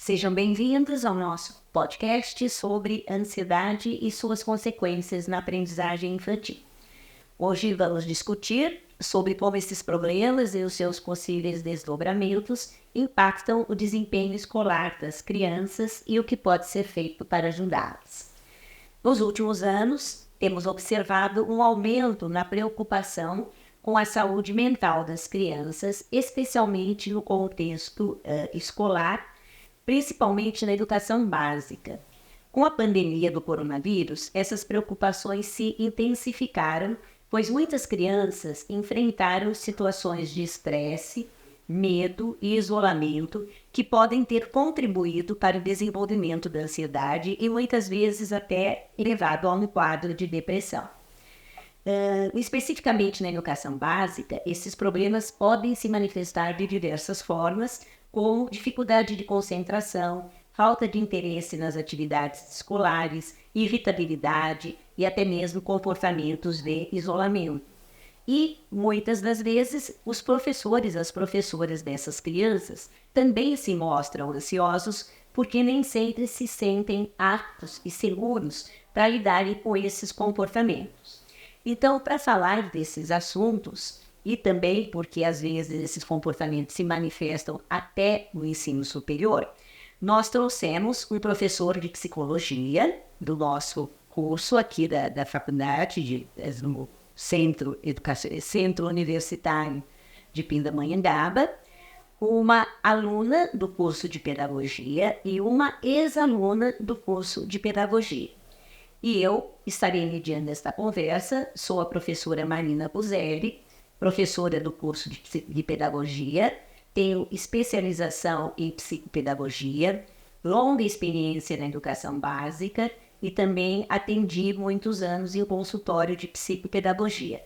Sejam bem-vindos ao nosso podcast sobre ansiedade e suas consequências na aprendizagem infantil. Hoje vamos discutir sobre como esses problemas e os seus possíveis desdobramentos impactam o desempenho escolar das crianças e o que pode ser feito para ajudá-las. Nos últimos anos, temos observado um aumento na preocupação com a saúde mental das crianças, especialmente no contexto escolar, principalmente na educação básica. Com a pandemia do coronavírus, essas preocupações se intensificaram, pois muitas crianças enfrentaram situações de estresse, medo e isolamento que podem ter contribuído para o desenvolvimento da ansiedade e muitas vezes até levado a um quadro de depressão. Especificamente na educação básica, esses problemas podem se manifestar de diversas formas, como dificuldade de concentração, falta de interesse nas atividades escolares, irritabilidade e até mesmo comportamentos de isolamento. E, muitas das vezes, os professores, as professoras dessas crianças também se mostram ansiosos porque nem sempre se sentem aptos e seguros para lidarem com esses comportamentos. Então, para falar desses assuntos, e também porque às vezes esses comportamentos se manifestam até no ensino superior, nós trouxemos um professor de psicologia do nosso curso aqui da faculdade, no Centro Universitário de Pindamonhangaba, uma aluna do curso de pedagogia e uma ex-aluna do curso de pedagogia. E eu estarei mediando esta conversa, sou a professora Marina Buzelli, professora do curso de pedagogia, tenho especialização em psicopedagogia, longa experiência na educação básica e também atendi muitos anos em consultório de psicopedagogia.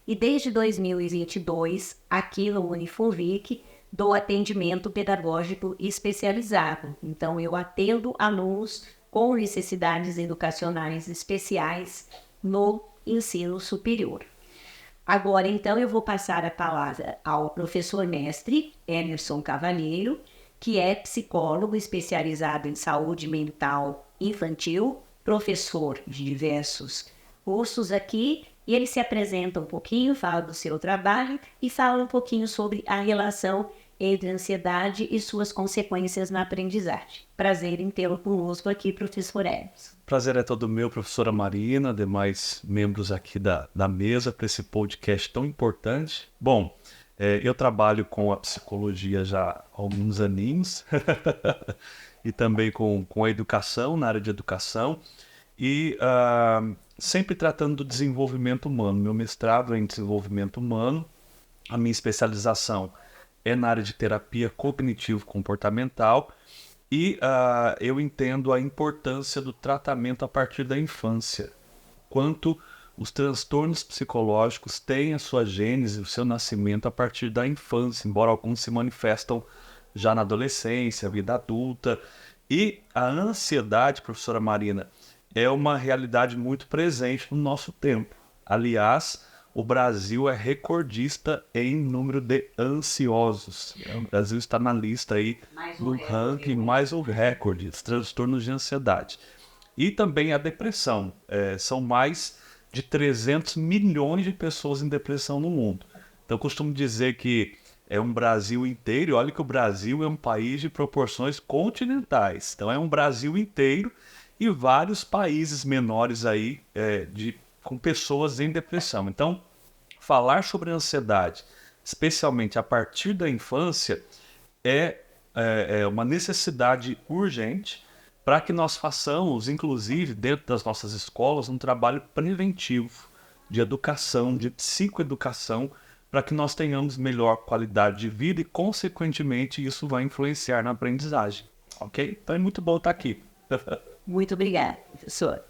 E desde 2022, aqui no Unifunvic, dou atendimento pedagógico especializado. Então, eu atendo alunos com necessidades educacionais especiais no ensino superior. Agora, então, eu vou passar a palavra ao professor mestre Emerson Cavalheiro, que é psicólogo especializado em saúde mental infantil, professor de diversos cursos aqui, e ele se apresenta um pouquinho, fala do seu trabalho e fala um pouquinho sobre a relação entre a ansiedade e suas consequências na aprendizagem. Prazer em tê-lo conosco aqui, professor Emerson. Prazer é todo meu, professora Marina, demais membros aqui da mesa para esse podcast tão importante. Bom, eu trabalho com a psicologia já há alguns aninhos e também com a educação, na área de educação, e sempre tratando do desenvolvimento humano. Meu mestrado é em desenvolvimento humano, a minha especialização é na área de terapia cognitivo-comportamental e eu entendo a importância do tratamento a partir da infância, quanto os transtornos psicológicos têm a sua gênese, o seu nascimento a partir da infância, embora alguns se manifestam já na adolescência, vida adulta. E a ansiedade, professora Marina, é uma realidade muito presente no nosso tempo. Aliás, o Brasil é recordista em número de ansiosos. O Brasil está na lista aí do ranking, mais o recorde de transtornos de ansiedade. E também a depressão. São mais de 300 milhões de pessoas em depressão no mundo. Então, eu costumo dizer que é um Brasil inteiro. Olha que o Brasil é um país de proporções continentais. Então, é um Brasil inteiro e vários países menores aí com pessoas em depressão. Então, falar sobre ansiedade, especialmente a partir da infância, é uma necessidade urgente para que nós façamos, inclusive, dentro das nossas escolas, um trabalho preventivo de educação, de psicoeducação, para que nós tenhamos melhor qualidade de vida e, consequentemente, isso vai influenciar na aprendizagem. Ok? Então é muito bom estar aqui. Muito obrigada, professor.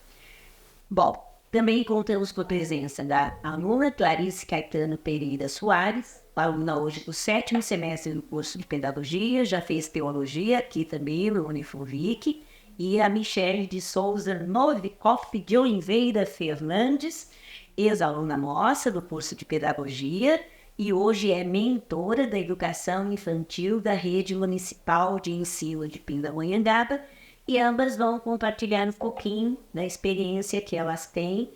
Bom, também contamos com a presença da aluna Clarice Caetano Pereira Soares, aluna hoje do 7º semestre do curso de Pedagogia, já fez Teologia aqui também no Unifunvic, e a Michele de Souza Novikov de Oliveira Fernandes, ex-aluna nossa do curso de Pedagogia, e hoje é mentora da educação infantil da Rede Municipal de Ensino de Pindamonhangaba, e ambas vão compartilhar um pouquinho da experiência que elas têm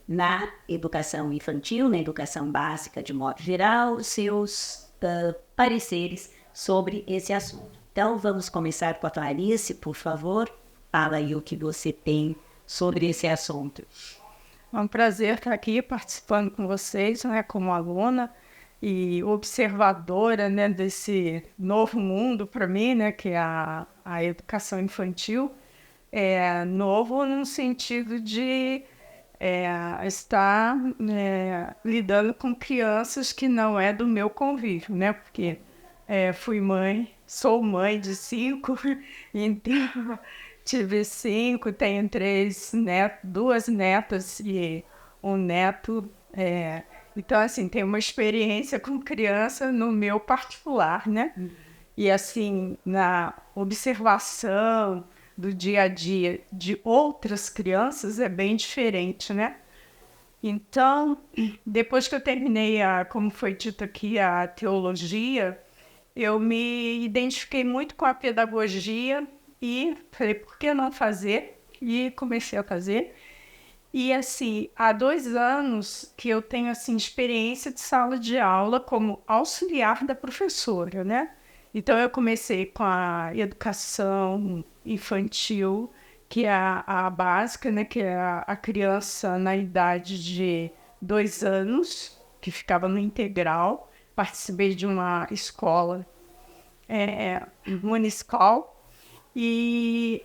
na educação infantil, na educação básica de modo geral, os seus pareceres sobre esse assunto. Então, vamos começar com a Clarice, por favor. Fala aí o que você tem sobre esse assunto. É um prazer estar aqui participando com vocês, né, como aluna e observadora, né, desse novo mundo para mim, né, que é a educação infantil. É novo no sentido de estar lidando com crianças que não é do meu convívio, né, porque fui mãe, sou mãe de 5, então tive 5, tenho 2 netas e um neto. Então, assim, tenho uma experiência com criança no meu particular, né? E, assim, na observação do dia a dia de outras crianças é bem diferente, né? Então, depois que eu terminei, como foi dito aqui, a teologia, eu me identifiquei muito com a pedagogia e falei, por que não fazer? E comecei a fazer. E, assim, há 2 anos que eu tenho, assim, experiência de sala de aula como auxiliar da professora, né? Então, eu comecei com a educação infantil, que é a básica, né? Que é a criança na idade de 2 anos, que ficava no integral. Participei de uma escola municipal e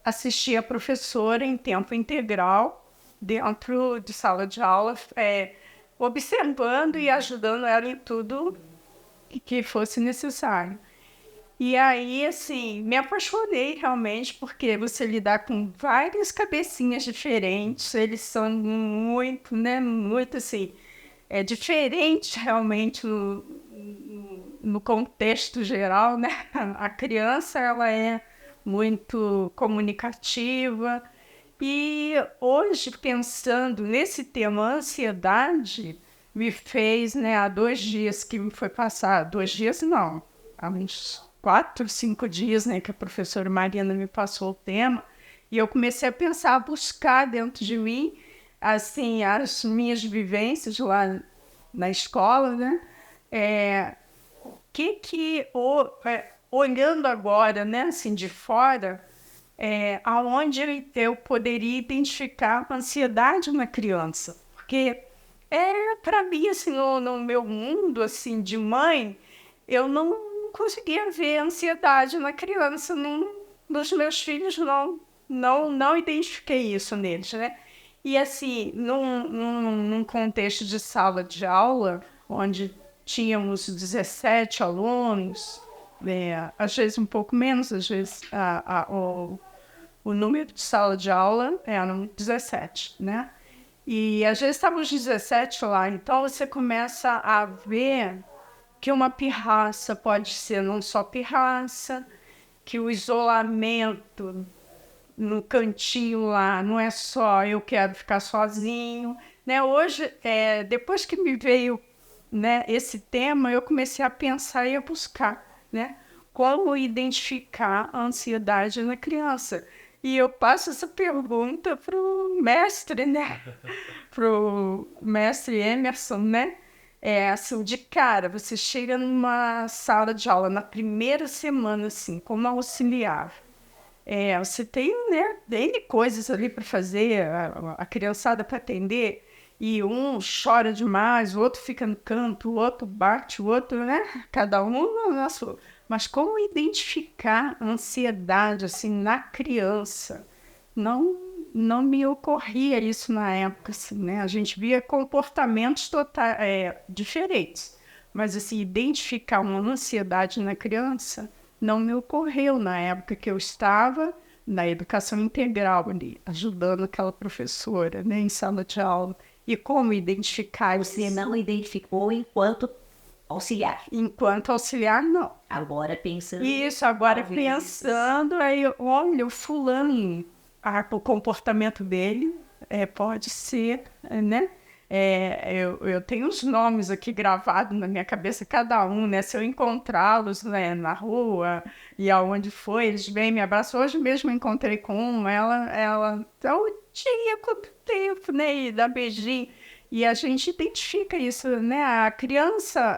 assisti a professora em tempo integral dentro de sala de aula, observando e ajudando ela em tudo que fosse necessário. E aí, assim, me apaixonei realmente, porque você lidar com várias cabecinhas diferentes, eles são muito, né, muito assim, diferente realmente no contexto geral, né? A criança, ela é muito comunicativa. E hoje, pensando nesse tema ansiedade, me fez, né, há 2 dias que me foi passar, 2 dias não, há uns 4, 5 dias, né, que a professora Marina me passou o tema, e eu comecei a pensar, a buscar dentro de mim, assim, as minhas vivências lá na escola, né, olhando agora, né, assim, de fora, aonde eu poderia identificar a ansiedade na criança. Porque, para mim, assim, no meu mundo, assim, de mãe, eu não conseguia ver ansiedade na criança. Nos meus filhos, não identifiquei isso neles, né? E, assim, num contexto de sala de aula, onde tínhamos 17 alunos, às vezes um pouco menos, às vezes o número de sala de aula eram 17, né? E às vezes estávamos 17 lá, então você começa a ver que uma pirraça pode ser não só pirraça, que o isolamento no cantinho lá não é só eu quero ficar sozinho, né? Hoje, depois que me veio, né, esse tema, eu comecei a pensar e a buscar, né, como identificar a ansiedade na criança. E eu passo essa pergunta para o mestre, né? Para o mestre Emerson, né? Assim, de cara, você chega numa sala de aula na primeira semana, assim, como auxiliar. Você tem, né, N coisas ali para fazer, a criançada para atender, e um chora demais, o outro fica no canto, o outro bate, o outro, né? Cada um na sua. Mas como identificar a ansiedade assim, na criança? Não me ocorria isso na época. Assim, né? A gente via comportamentos diferentes. Mas assim, identificar uma ansiedade na criança não me ocorreu na época que eu estava na educação integral ali, ajudando aquela professora, né, em sala de aula. E como identificar isso? Você não identificou enquanto auxiliar. Enquanto auxiliar, não. Agora pensando... Isso, agora pensando, aí olha, o fulano, o comportamento dele pode ser, né? Eu tenho os nomes aqui gravados na minha cabeça, cada um, né? Se eu encontrá-los, né, na rua e aonde foi, eles vêm, me abraçam. Hoje mesmo eu encontrei com uma, ela o dia, quanto tempo, né? E dá beijinho. E a gente identifica isso, né? A criança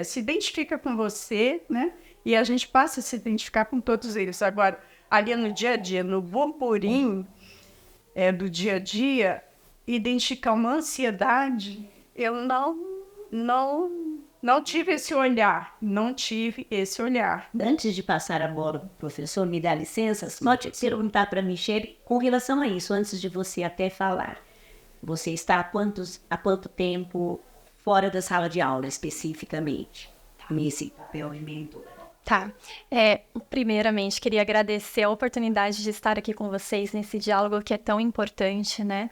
se identifica com você, né? E a gente passa a se identificar com todos eles. Agora, ali no dia a dia, no burburinho do dia a dia, identificar uma ansiedade, eu não tive esse olhar. Não tive esse olhar. Antes de passar a bola para o professor, me dá licença, pode perguntar para a Michele com relação a isso, antes de você até falar. Você está há quanto tempo fora da sala de aula, especificamente, nesse papel de mentora? Tá. Primeiramente, queria agradecer a oportunidade de estar aqui com vocês nesse diálogo que é tão importante, né?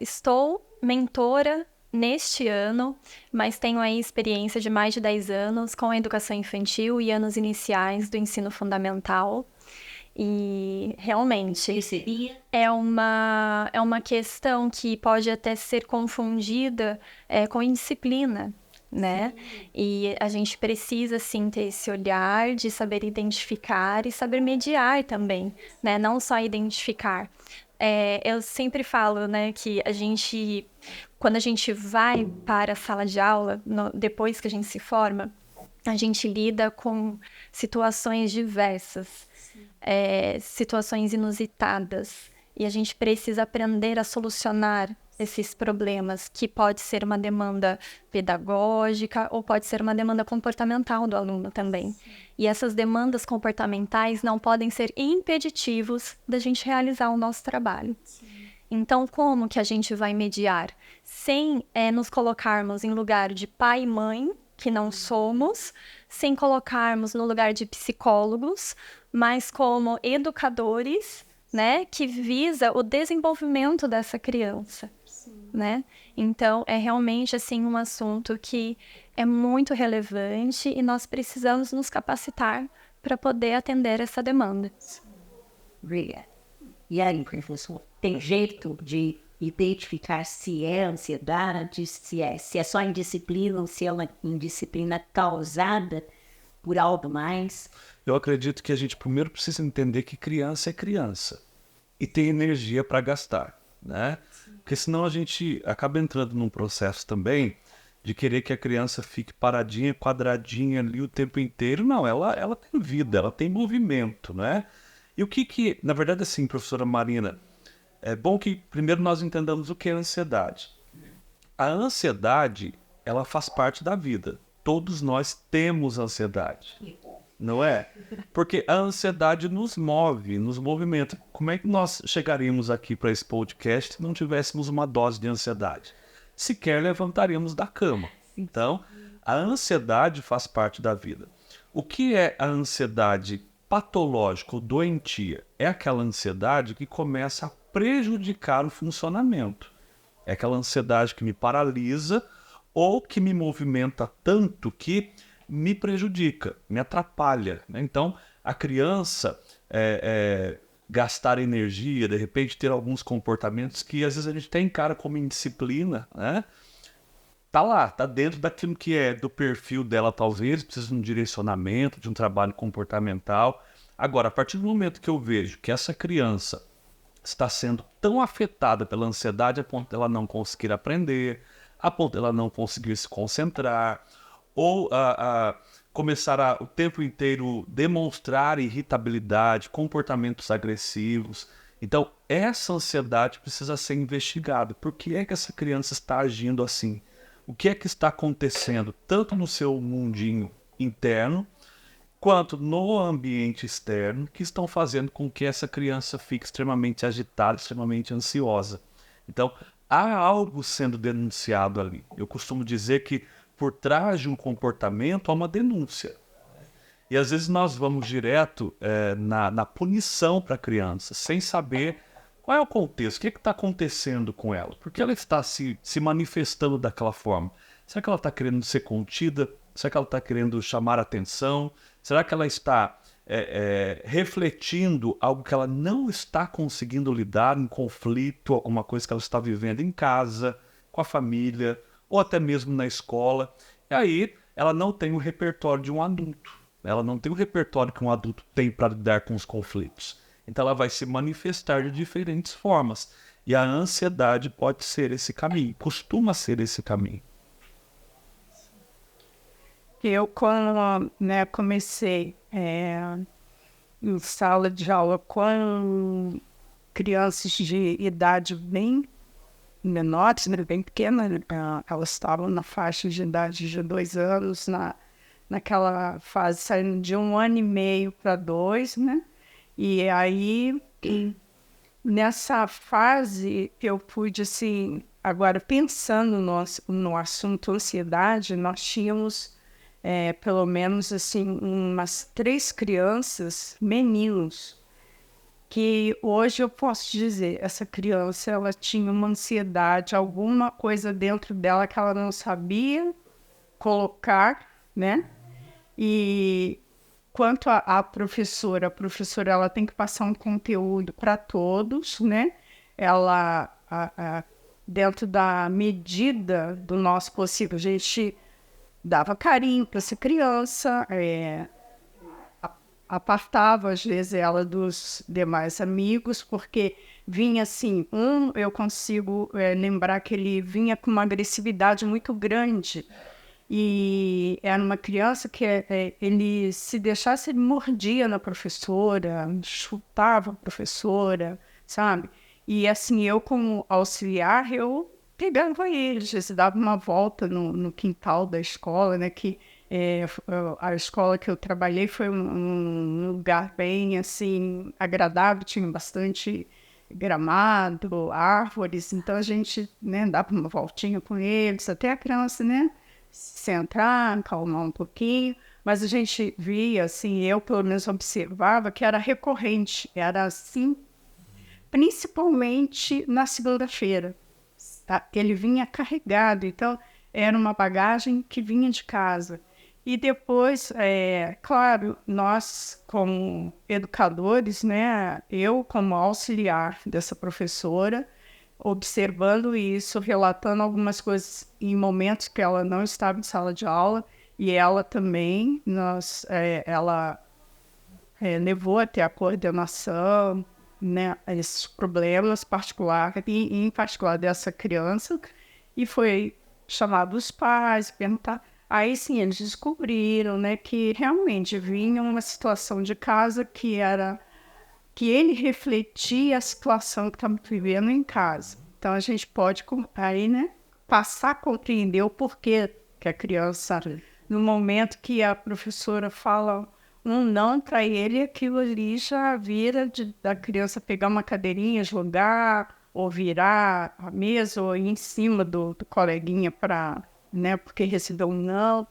Estou mentora neste ano, mas tenho aí experiência de mais de 10 anos com a educação infantil e anos iniciais do ensino fundamental. E realmente é uma questão que pode até ser confundida com indisciplina, né? E a gente precisa, sim, ter esse olhar de saber identificar e saber mediar também, né? Não só identificar. Eu sempre falo, né, que quando a gente vai para a sala de aula, depois que a gente se forma, a gente lida com situações diversas, situações inusitadas, e a gente precisa aprender a solucionar esses problemas, que pode ser uma demanda pedagógica ou pode ser uma demanda comportamental do aluno também. E essas demandas comportamentais não podem ser impeditivos da gente realizar o nosso trabalho. Então, como que a gente vai mediar? Sem nos colocarmos em lugar de pai e mãe, que não somos, sem colocarmos no lugar de psicólogos, mas como educadores, né, que visa o desenvolvimento dessa criança, né? Então, é realmente, assim, um assunto que é muito relevante e nós precisamos nos capacitar para poder atender essa demanda. Obrigada. E aí, professor, tem jeito de identificar se é ansiedade, se é só indisciplina ou se é uma indisciplina causada por algo mais? Eu acredito que a gente primeiro precisa entender que criança é criança e tem energia para gastar, né? Porque senão a gente acaba entrando num processo também de querer que a criança fique paradinha, quadradinha ali o tempo inteiro. Não, ela tem vida, ela tem movimento, né? E o que na verdade, assim, professora Marina, é bom que primeiro nós entendamos o que é ansiedade. A ansiedade, ela faz parte da vida. Todos nós temos ansiedade, não é? Porque a ansiedade nos move, nos movimenta. Como é que nós chegaríamos aqui para esse podcast se não tivéssemos uma dose de ansiedade? Sequer levantaríamos da cama. Então, a ansiedade faz parte da vida. O que é a ansiedade patológica ou doentia? É aquela ansiedade que começa a prejudicar o funcionamento. É aquela ansiedade que me paralisa ou que me movimenta tanto que me prejudica, me atrapalha, né? Então, a criança gastar energia, de repente ter alguns comportamentos que às vezes a gente até encara como indisciplina, né? Tá lá, tá dentro daquilo que é do perfil dela, talvez, precisa de um direcionamento, de um trabalho comportamental. Agora, a partir do momento que eu vejo que essa criança está sendo tão afetada pela ansiedade a ponto dela não conseguir aprender, a ponto dela não conseguir se concentrar, ou começar a o tempo inteiro demonstrar irritabilidade, comportamentos agressivos. Então, essa ansiedade precisa ser investigada. Por que é que essa criança está agindo assim? O que é que está acontecendo, tanto no seu mundinho interno, quanto no ambiente externo, que estão fazendo com que essa criança fique extremamente agitada, extremamente ansiosa. Então, há algo sendo denunciado ali. Eu costumo dizer que por trás de um comportamento há uma denúncia. E às vezes nós vamos direto na punição para a criança, sem saber qual é o contexto, o que está acontecendo com ela, por que ela está se manifestando daquela forma. Será que ela está querendo ser contida? Será que ela está querendo chamar atenção? Será que ela está refletindo algo que ela não está conseguindo lidar, um conflito, alguma coisa que ela está vivendo em casa? com a família, ou até mesmo na escola. E aí ela não tem o repertório de um adulto. Ela não tem o repertório que um adulto tem para lidar com os conflitos. Então ela vai se manifestar de diferentes formas. E a ansiedade pode ser esse caminho, costuma ser esse caminho. Eu, quando comecei em sala de aula com crianças de idade bem menores, bem pequenas, elas estavam na faixa de idade de 2 anos, naquela fase saindo de 1 ano e meio para 2, né? E aí, nessa fase, eu pude, assim, agora pensando no assunto ansiedade, nós tínhamos pelo menos assim umas 3 crianças, meninos, que hoje eu posso dizer, essa criança ela tinha uma ansiedade, alguma coisa dentro dela que ela não sabia colocar, né? E quanto a professora ela tem que passar um conteúdo para todos, né? Ela dentro da medida do nosso possível, a gente dava carinho para essa criança, apartava às vezes ela dos demais amigos, porque vinha assim, eu consigo lembrar que ele vinha com uma agressividade muito grande, e era uma criança que ele se deixasse, ele mordia na professora, chutava a professora, sabe? E assim, eu como auxiliar, eu pegava eles, dava uma volta no quintal da escola, né? Que a escola que eu trabalhei foi um lugar bem assim agradável, tinha bastante gramado, árvores, então a gente, né, dava uma voltinha com eles, até a criança, né, se centrar, acalmar um pouquinho, mas a gente via, assim, eu pelo menos observava que era recorrente, era assim, principalmente na segunda-feira. Ele vinha carregado, então era uma bagagem que vinha de casa. E depois, claro, nós como educadores, né, eu como auxiliar dessa professora, observando isso, relatando algumas coisas em momentos que ela não estava em sala de aula, e ela também, ela levou até a coordenação, né, esses problemas particulares, e em particular dessa criança, e foi chamado os pais, perguntar. Aí sim, eles descobriram, né, que realmente vinha uma situação de casa que ele refletia a situação que estava vivendo em casa. Então a gente pode aí, né, passar a compreender o porquê que a criança, no momento que a professora fala um não para ele, aquilo ali já vira da criança pegar uma cadeirinha, jogar, ou virar a mesa, ou ir em cima do coleguinha para, né, porque recebeu um não.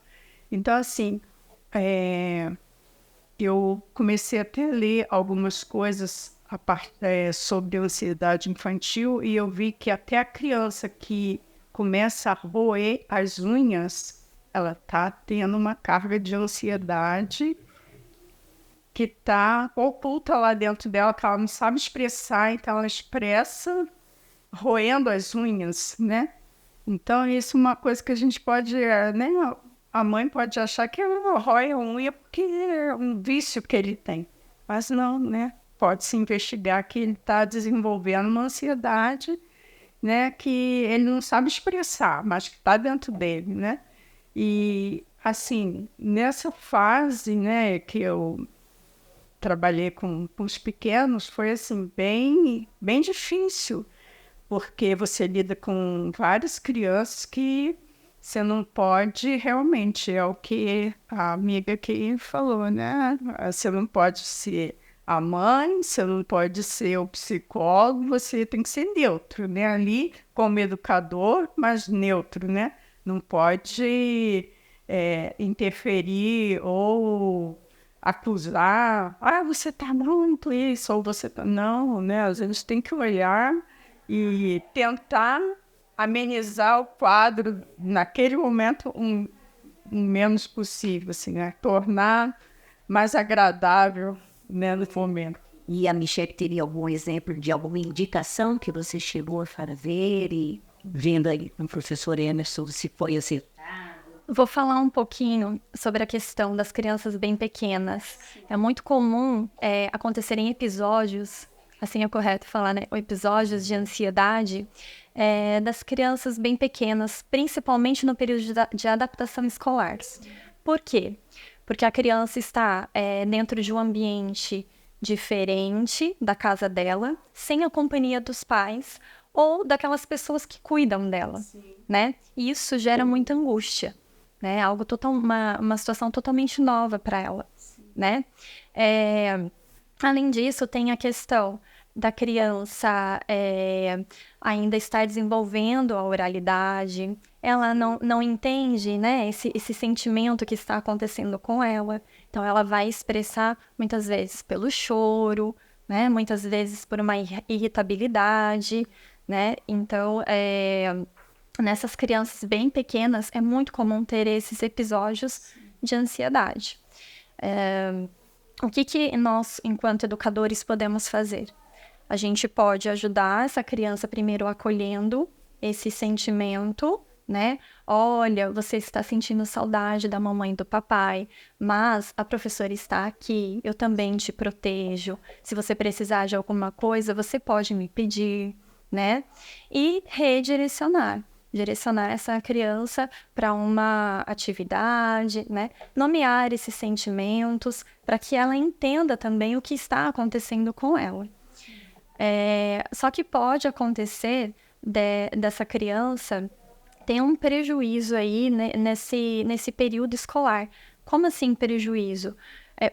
Então, assim, eu comecei até a ler algumas coisas sobre ansiedade infantil, e eu vi que até a criança que começa a roer as unhas, ela está tendo uma carga de ansiedade que está oculta lá dentro dela, que ela não sabe expressar, então ela expressa roendo as unhas, né? Então, isso é uma coisa que a gente pode, né? A mãe pode achar que rói a unha porque é um vício que ele tem. Mas não, né? Pode-se investigar que ele está desenvolvendo uma ansiedade, né? Que ele não sabe expressar, mas que está dentro dele, né? E, assim, nessa fase, né, que eu trabalhei com os pequenos, foi, assim, bem, bem difícil, porque você lida com várias crianças que você não pode realmente, é o que a amiga aqui falou, né? Você não pode ser a mãe, você não pode ser o psicólogo, você tem que ser neutro, né? Ali, como educador, mas neutro, né? Não pode interferir ou acusar, você tá muito isso, ou você tá... Não, né? A gente tem que olhar e tentar amenizar o quadro naquele momento o menos possível, assim, né? Tornar mais agradável, né, no momento. E a Michelle teria algum exemplo de alguma indicação que você chegou a fazer e vendo aí com o professor Emerson se foi assim. Vou falar um pouquinho sobre a questão das crianças bem pequenas. É muito comum acontecerem episódios, assim é correto falar, né? Episódios de ansiedade das crianças bem pequenas, principalmente no período de adaptação escolar. Por quê? Porque a criança está dentro de um ambiente diferente da casa dela, sem a companhia dos pais ou daquelas pessoas que cuidam dela, né? E isso gera muita angústia, né? Uma situação totalmente nova para ela, né? Além disso, tem a questão da criança ainda estar desenvolvendo a oralidade, ela não entende, né, esse sentimento que está acontecendo com ela, então ela vai expressar muitas vezes pelo choro, né, muitas vezes por uma irritabilidade, né, então nessas crianças bem pequenas é muito comum ter esses episódios de ansiedade. O que nós, enquanto educadores, podemos fazer? A gente pode ajudar essa criança primeiro acolhendo esse sentimento, né? Olha, você está sentindo saudade da mamãe e do papai, mas a professora está aqui, eu também te protejo. Se você precisar de alguma coisa, você pode me pedir, né? E redirecionar essa criança para uma atividade, né? Nomear esses sentimentos para que ela entenda também o que está acontecendo com ela. Só que pode acontecer dessa criança ter um prejuízo aí, né, nesse período escolar. Como assim prejuízo?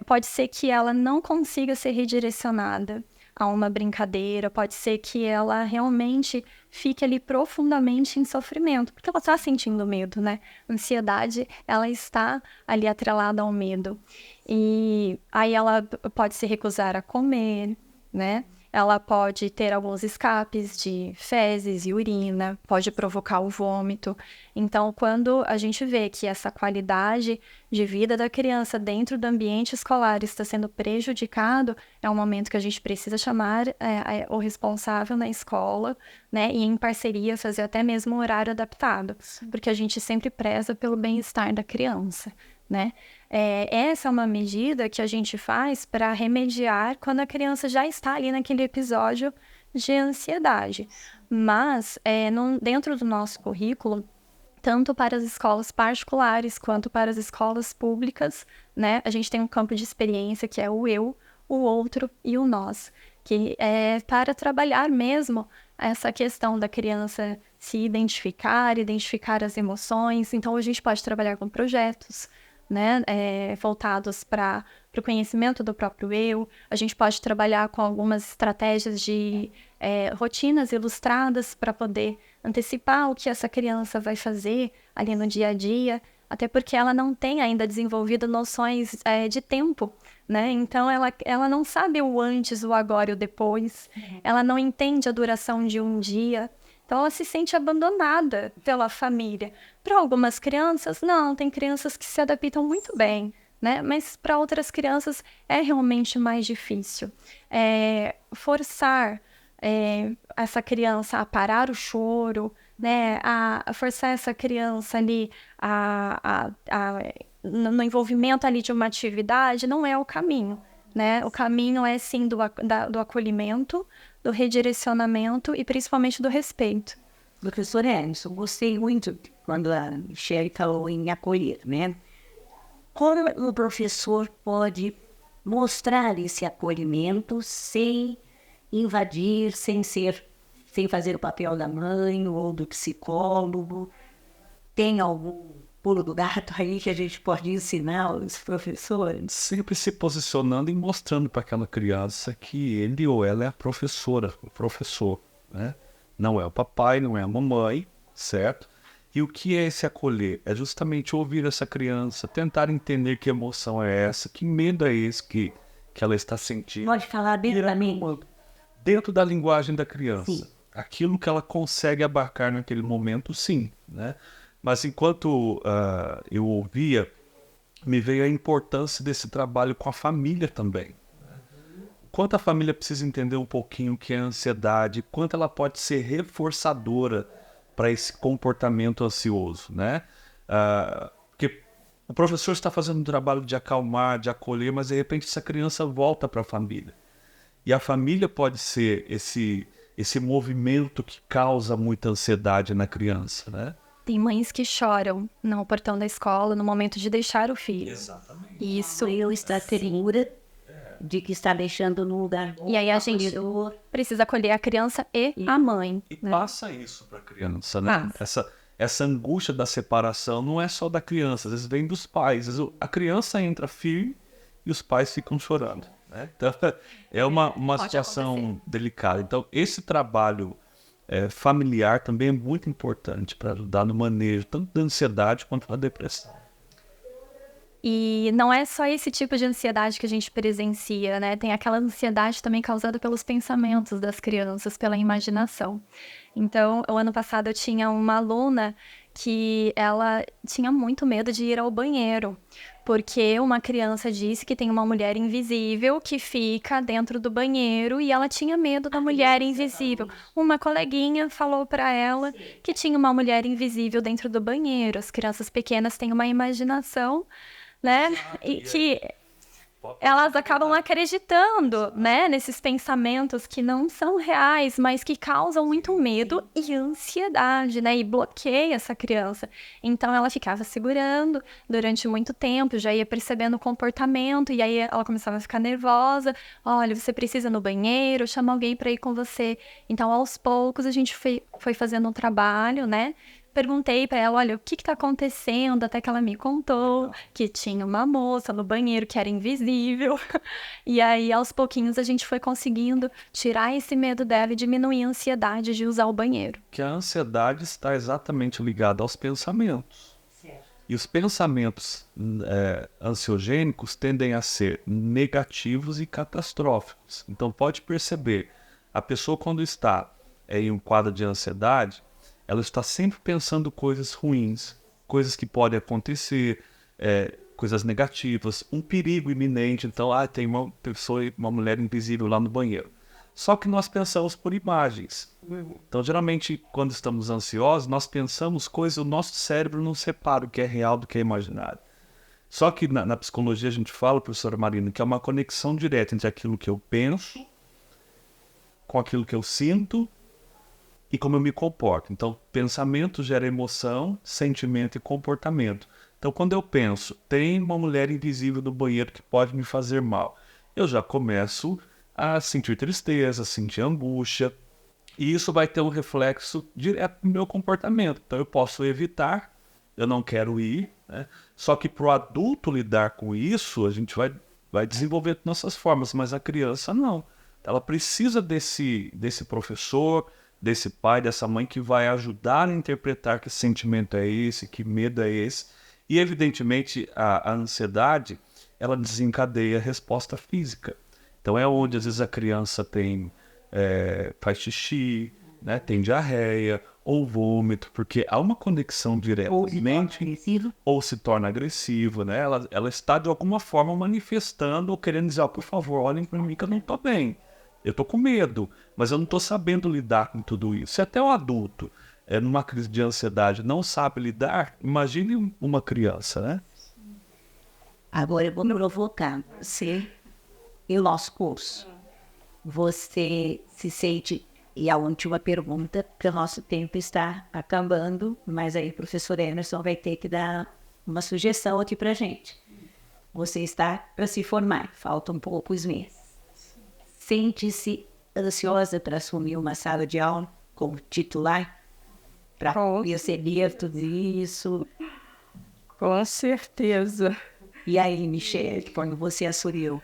Pode ser que ela não consiga ser redirecionada a uma brincadeira, pode ser que ela realmente fique ali profundamente em sofrimento, porque ela está sentindo medo, né? A ansiedade, ela está ali atrelada ao medo. E aí ela pode se recusar a comer, né? Ela pode ter alguns escapes de fezes e urina, pode provocar o vômito. Então, quando a gente vê que essa qualidade de vida da criança dentro do ambiente escolar está sendo prejudicado, é um momento que a gente precisa chamar o responsável na escola, né, e em parceria fazer até mesmo um horário adaptado, porque a gente sempre preza pelo bem-estar da criança, né? Essa é uma medida que a gente faz para remediar quando a criança já está ali naquele episódio de ansiedade. Mas, dentro do nosso currículo, tanto para as escolas particulares quanto para as escolas públicas, né, a gente tem um campo de experiência que é o eu, o outro e o nós, que é para trabalhar mesmo essa questão da criança se identificar as emoções. Então, a gente pode trabalhar com projetos, né, voltados para o conhecimento do próprio eu. A gente pode trabalhar com algumas estratégias de rotinas ilustradas para poder antecipar o que essa criança vai fazer ali no dia a dia, até porque ela não tem ainda desenvolvido noções de tempo, né? Então, ela não sabe o antes, o agora e o depois, ela não entende a duração de um dia. Então, ela se sente abandonada pela família. Para algumas crianças, não, tem crianças que se adaptam muito bem, né? Mas para outras crianças é realmente mais difícil. Forçar essa criança a parar o choro, né? A forçar essa criança ali no envolvimento ali de uma atividade não é o caminho, né? O caminho é sim do acolhimento, do redirecionamento e principalmente do respeito. Professor Emerson, gostei muito quando a Sherry falou em acolher, né? Como o professor pode mostrar esse acolhimento sem invadir, sem fazer o papel da mãe ou do psicólogo? Tem algum pulo do gato aí que a gente pode ensinar aos professores? Sempre se posicionando e mostrando para aquela criança que ele ou ela é a professora, o professor, né? Não é o papai, não é a mamãe, certo? E o que é esse acolher? É justamente ouvir essa criança, tentar entender que emoção é essa, que medo é esse que ela está sentindo. Pode falar Dentro da linguagem da criança. Sim. Aquilo que ela consegue abarcar naquele momento, sim, né? Mas enquanto eu ouvia, me veio a importância desse trabalho com a família também. Quanto a família precisa entender um pouquinho o que é a ansiedade, quanto ela pode ser reforçadora para esse comportamento ansioso, né? Porque o professor está fazendo um trabalho de acalmar, de acolher, mas de repente essa criança volta para a família. E a família pode ser esse movimento que causa muita ansiedade na criança, né? Tem mães que choram no portão da escola no momento de deixar o filho. Exatamente. Isso. Eu está segura de que está deixando no lugar bom, E aí a gente acolhedor. precisa acolher a criança e a mãe. E né? passa isso para a criança, né? Essa angústia da separação não é só da criança, às vezes vem dos pais. Às vezes a criança entra firme e os pais ficam chorando, né? Então, é uma situação delicada. Então, esse trabalho familiar também é muito importante para ajudar no manejo tanto da ansiedade quanto da depressão. E não é só esse tipo de ansiedade que a gente presencia, né? Tem aquela ansiedade também causada pelos pensamentos das crianças, pela imaginação. Então, o ano passado eu tinha uma aluna que ela tinha muito medo de ir ao banheiro, porque uma criança disse que tem uma mulher invisível que fica dentro do banheiro e ela tinha medo da mulher invisível. Uma coleguinha falou para ela que tinha uma mulher invisível dentro do banheiro. As crianças pequenas têm uma imaginação, né? E que elas acabam acreditando, né, nesses pensamentos que não são reais, mas que causam muito medo e ansiedade, né, e bloqueia essa criança. Então ela ficava segurando durante muito tempo, já ia percebendo o comportamento, e aí ela começava a ficar nervosa. Olha, você precisa ir no banheiro, chama alguém para ir com você. Então, aos poucos, a gente foi fazendo um trabalho, né? Perguntei para ela, olha, o que está acontecendo? Até que ela me contou que tinha uma moça no banheiro que era invisível. E aí, aos pouquinhos, a gente foi conseguindo tirar esse medo dela e diminuir a ansiedade de usar o banheiro. Que a ansiedade está exatamente ligada aos pensamentos. E os pensamentos ansiogênicos tendem a ser negativos e catastróficos. Então, pode perceber, a pessoa quando está em um quadro de ansiedade, ela está sempre pensando coisas ruins, coisas que podem acontecer, coisas negativas, um perigo iminente. Então, tem uma pessoa, uma mulher invisível lá no banheiro. Só que nós pensamos por imagens. Então, geralmente, quando estamos ansiosos, nós pensamos coisas, o nosso cérebro não separa o que é real do que é imaginário. Só que na psicologia a gente fala, professora Marina, que é uma conexão direta entre aquilo que eu penso, com aquilo que eu sinto, e como eu me comporto. Então, pensamento gera emoção, sentimento e comportamento. Então, quando eu penso, tem uma mulher invisível no banheiro que pode me fazer mal, eu já começo a sentir tristeza, a sentir angústia, e isso vai ter um reflexo direto no meu comportamento. Então, eu posso evitar, eu não quero ir, né? Só que para o adulto lidar com isso, a gente vai desenvolver nossas formas, mas a criança não. Ela precisa desse professor, desse pai, dessa mãe que vai ajudar a interpretar que sentimento é esse, que medo é esse. E, evidentemente, a ansiedade, ela desencadeia a resposta física. Então, é onde, às vezes, a criança faz xixi, né, tem diarreia ou vômito, porque há uma conexão diretamente, ou se torna agressivo, né? Ela está, de alguma forma, manifestando ou querendo dizer, por favor, olhem para mim que eu não estou bem. Eu estou com medo, mas eu não estou sabendo lidar com tudo isso. Se até o adulto, numa crise de ansiedade, não sabe lidar, imagine uma criança, né? Agora eu vou provocar você e o nosso curso. Você se sente... E a última pergunta, porque o nosso tempo está acabando, mas aí o professor Emerson vai ter que dar uma sugestão aqui para a gente. Você está para se formar, faltam poucos meses. Sente-se ansiosa para assumir uma sala de aula como titular? Para receber tudo isso? Com certeza. E aí, Michele, quando você assumiu,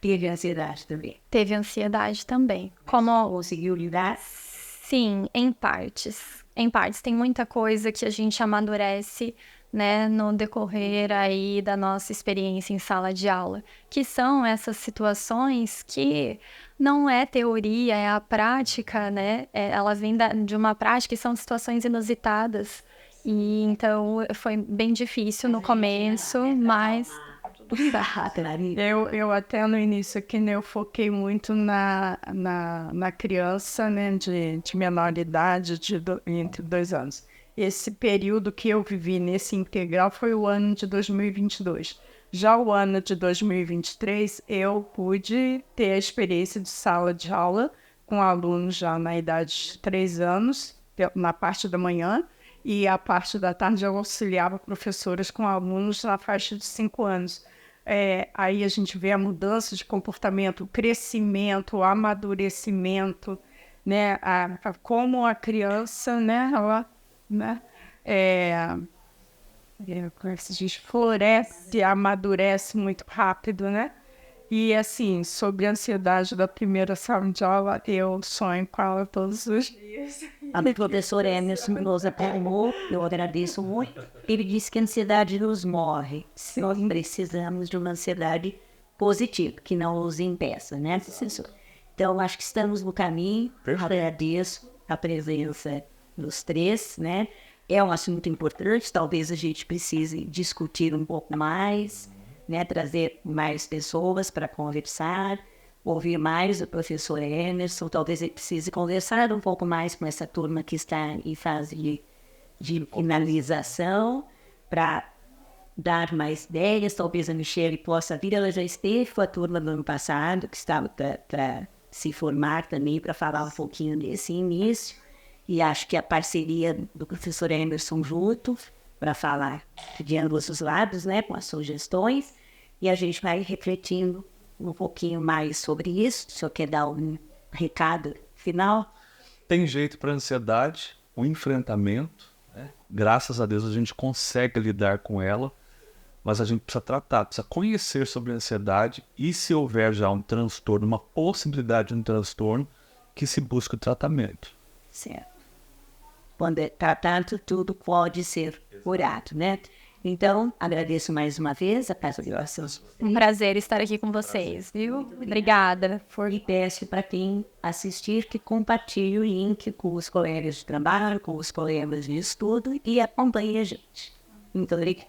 teve ansiedade também? Teve ansiedade também. Como conseguiu lidar? Sim, em partes. Em partes. Tem muita coisa que a gente amadurece, né, no decorrer aí da nossa experiência em sala de aula, que são essas situações que não é teoria, é a prática, né, ela vem de uma prática e são situações inusitadas, e então foi bem difícil no começo, mas Eu até no início aqui, né, eu foquei muito na criança, né, de menor idade, entre 2 anos. Esse período que eu vivi nesse integral foi o ano de 2022. Já o ano de 2023, eu pude ter a experiência de sala de aula com alunos já na idade de 3 anos, na parte da manhã, e a parte da tarde eu auxiliava professoras com alunos na faixa de 5 anos. Aí a gente vê a mudança de comportamento, o crescimento, o amadurecimento, né? Como a criança, né? Ela, né? Como é que se diz? Floresce, amadurece muito rápido, né? E assim, sobre a ansiedade da primeira sala de aula, eu sonho com ela todos os dias. A professora Emerson nos apoiou, eu agradeço muito. Ele disse que a ansiedade nos morre. Nós precisamos de uma ansiedade positiva, que não nos impeça, né, professor? Então, acho que estamos no caminho. Agradeço a presença dos três, né? É um assunto importante, talvez a gente precise discutir um pouco mais, né? Trazer mais pessoas para conversar, ouvir mais o professor Emerson, talvez ele precise conversar um pouco mais com essa turma que está em fase de finalização, para dar mais ideias. Talvez a Michele possa vir, ela já esteve com a turma do ano passado, que estava para se formar também, para falar um pouquinho desse início, e acho que a parceria do professor Emerson junto, para falar de ambos os lados, né, com as sugestões, e a gente vai refletindo um pouquinho mais sobre isso. O senhor quer dar um recado final? Tem jeito para a ansiedade, o enfrentamento, né? Graças a Deus a gente consegue lidar com ela, mas a gente precisa tratar, precisa conhecer sobre a ansiedade, e se houver já um transtorno, uma possibilidade de um transtorno, que se busque o tratamento. Certo. Quando é tratado, tudo pode ser curado, né? Então, agradeço mais uma vez a participação. Um prazer estar aqui com vocês, viu? Obrigada. E peço para quem assistir que compartilhe o link com os colegas de trabalho, com os colegas de estudo, e acompanhe a gente. Muito obrigada.